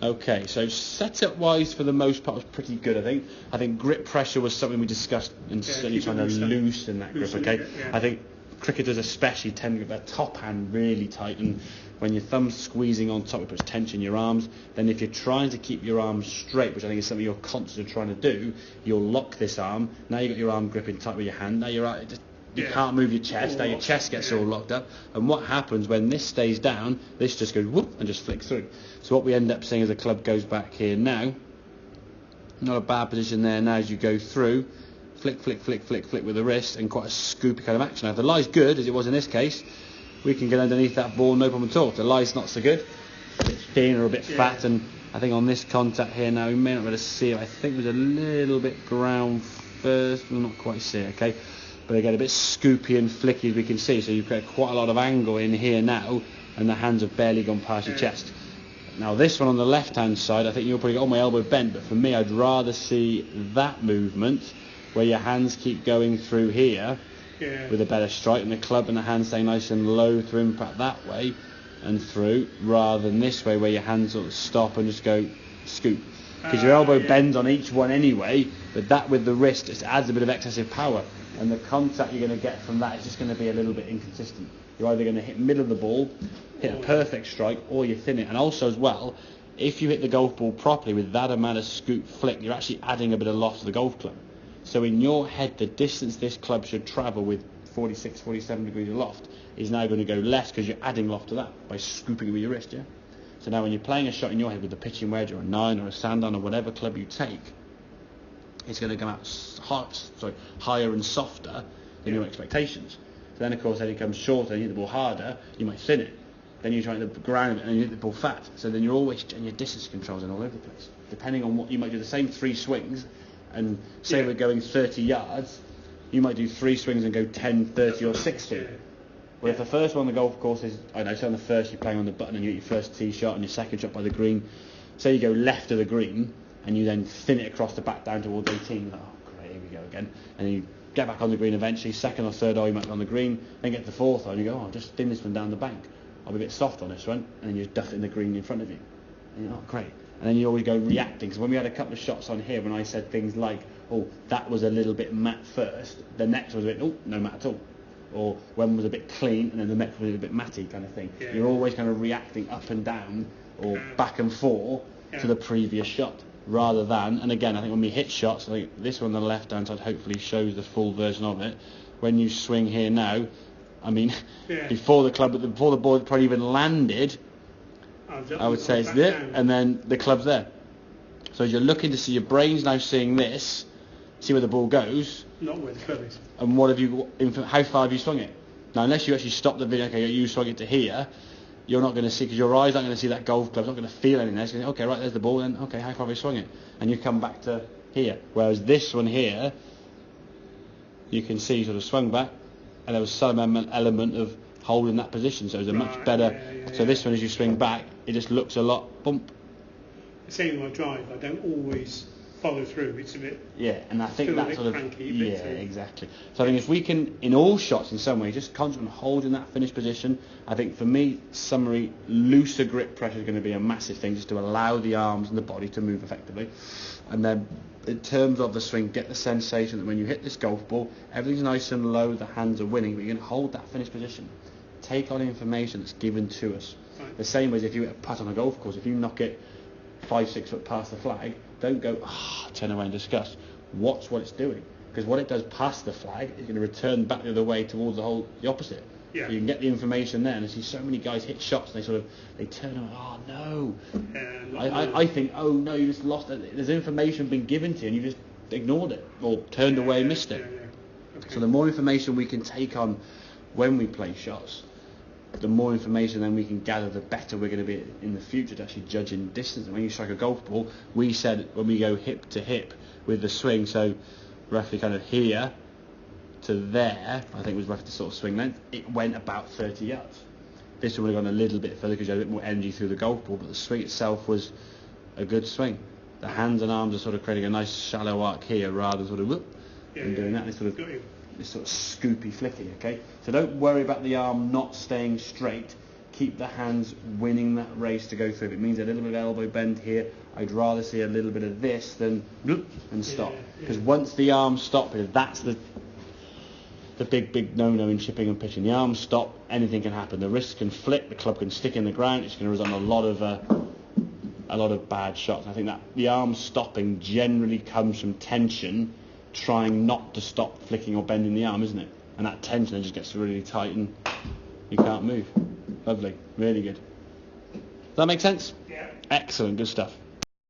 Okay, so setup wise for the most part was pretty good, I think. I think grip pressure was something we discussed and certainly trying to loosen that grip, okay? Yeah. I think cricketers especially tend to get their top hand really tight, and when your thumb's squeezing on top it puts tension in your arms. Then if you're trying to keep your arms straight, which I think is something you're constantly trying to do, you'll lock this arm. Now you've got your arm gripping tight with your hand. Now you're out. You can't move your chest. Now your chest gets all locked up. And what happens when this stays down, this just goes whoop and just flicks through. So what we end up seeing as the club goes back here now, not a bad position there now as you go through, flick, flick, flick, flick, flick with the wrist, and quite a scoopy kind of action. Now if the lie's good, as it was in this case, we can get underneath that ball, no problem at all. If the lie's not so good, a bit thin or a bit fat, and I think on this contact here now, we may not be able to see it. I think there's a little bit ground first, we'll not quite see it, okay? But again, a bit scoopy and flicky as we can see, so you've got quite a lot of angle in here now, and the hands have barely gone past your chest. Now this one on the left hand side, I think you'll probably get my elbow bent, but for me I'd rather see that movement where your hands keep going through here with a better strike, and the club and the hands stay nice and low to impact that way and through, rather than this way where your hands sort of stop and just go scoop. Because your elbow bends on each one anyway, but that with the wrist just adds a bit of excessive power. And the contact you're going to get from that is just going to be a little bit inconsistent. You're either going to hit middle of the ball, hit a perfect strike, or you thin it. And also as well, if you hit the golf ball properly with that amount of scoop flick, you're actually adding a bit of loft to the golf club. So in your head, the distance this club should travel with 46, 47 degrees of loft is now going to go less because you're adding loft to that by scooping it with your wrist, yeah? So now when you're playing a shot in your head with a pitching wedge or a 9 or a sand-on or whatever club you take, it's going to come out higher and softer than your expectations. So then, of course, as it comes shorter and you hit the ball harder, you might thin it. Then you try to ground it and you hit the ball fat. So then you're always, and your distance controls in all over the place. Depending on what, you might do the same 3 swings, and say we're going 30 yards, you might do 3 swings and go 10, 30 or 60. Well, if the first one on the golf course is, I don't know, say on the first you're playing on the button and you get your first tee shot and your second shot by the green, say you go left of the green, and you then thin it across the back down towards 18. Oh, great, here we go again. And then you get back on the green eventually, second or third hole you might be on the green, then get to the fourth hole and you go, oh, I'll just thin this one down the bank. I'll be a bit soft on this one, and then you just duff it in the green in front of you. And you're, oh, great. And then you always go reacting. So when we had a couple of shots on here, when I said things like, oh, that was a little bit matte first, the next was a bit, oh, no matte at all. Or one was a bit clean, and then the next was a bit matty kind of thing. You're always kind of reacting up and down, or back and forth to the previous shot. Rather than, and again, I think when we hit shots, I think this one on the left-hand side hopefully shows the full version of it. When you swing here now, I mean, before the ball had probably even landed, I would say it's there, and then the club's there. So as you're looking to see, your brain's now seeing this, see where the ball goes. Not where the club is. And what have you? How far have you swung it? Now, unless you actually stop the video, okay, you swung it to here, you're not going to see, because your eyes aren't going to see that golf club. It's not going to feel anything. It's going to, okay, right, there's the ball. Then okay, how far have you swung it? And you come back to here. Whereas this one here, you can see sort of swung back, and there was some element of holding that position. So it was a much better. So this one, as you swing back, it just looks a lot bump. The same with my drive. I don't always follow through. It's a bit. Yeah, and I think that sort of. Cranky, exactly. So I think if we can, in all shots, in some way, just constantly holding that finished position. I think for me, summary, looser grip pressure is going to be a massive thing, just to allow the arms and the body to move effectively. And then, in terms of the swing, get the sensation that when you hit this golf ball, everything's nice and low, the hands are winning, but you're going to hold that finished position. Take on information that's given to us. Right. The same as if you hit a putt on a golf course, if you knock it 5-6 foot past the flag, don't go, turn away and discuss. Watch what it's doing. Because what it does past the flag is going to return back the other way towards the opposite. Yeah. So you can get the information there, and I see so many guys hit shots and they turn around, oh no. I think, oh no, you just lost it. There's information been given to you and you just ignored it or turned away and missed it. Okay. So the more information we can take on when we play shots, the more information then we can gather, the better we're going to be in the future to actually judging distance. And when you strike a golf ball, we said when we go hip to hip with the swing, so roughly kind of here to there, I think was roughly the sort of swing length, it went about 30 yards. This one would have gone a little bit further because you had a bit more energy through the golf ball, but the swing itself was a good swing. The hands and arms are sort of creating a nice shallow arc here rather than sort of whoop, and doing that. This sort of scoopy flicky, okay? So don't worry about the arm not staying straight. keep the hands winning that race to go through. If it means a little bit of elbow bend here, I'd rather see a little bit of this than and stop. Because once the arms stop, that's the big no-no in chipping and pitching. The arms stop, anything can happen. The wrist can flick, the club can stick in the ground. It's going to result in a lot of bad shots. I think that the arm stopping generally comes from tension, trying not to stop flicking or bending the arm, isn't it? And that tension then just gets really tight and you can't move. Lovely, really good. Does that make sense? Yeah. Excellent, good stuff.